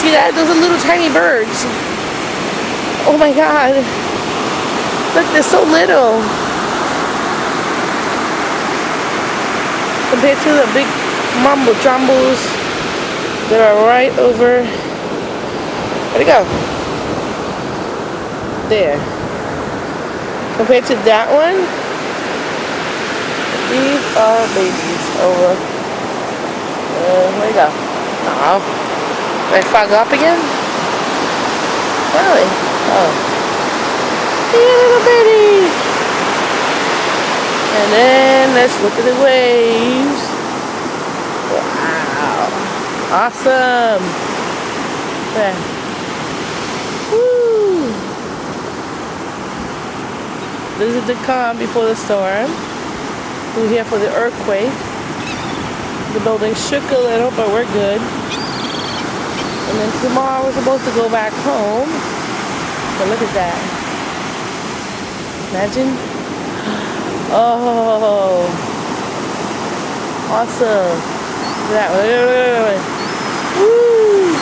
see that? Those are little tiny birds. Oh my God. Look, they're so little. Compared to the big mumbo jumbos that are right over. Where'd it go? There. Compared to that one, these are babies over. Where'd it go? Oh. Did I fog up again? Really? Oh. Hey, little bitty. And then let's look at the waves. Wow. Awesome. There. Woo. This is the calm before the storm. We're here for the earthquake. The building shook a little, but we're good. And then tomorrow we're supposed to go back home. But look at that. Imagine. Oh. Awesome. Look at that. Woo.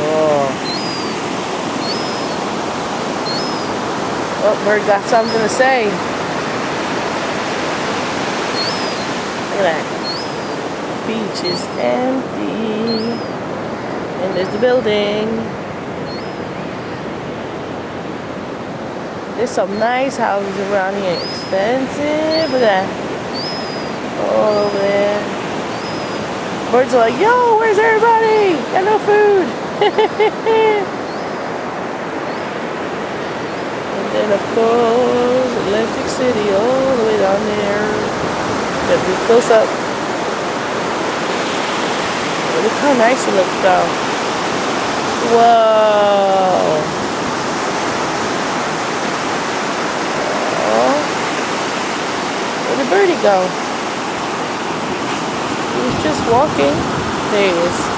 Oh. Oh, bird got something to say. Look at that. Beach is empty. And there's the building. There's some nice houses around here. Expensive. Look at that. All over there. Birds are like, yo, where's everybody? Got no food. And then of course, Atlantic City all the way down there. Gotta be close up. Look how nice it looks though. Whoa. Oh. Where'd the birdie go? He was just walking. There he is.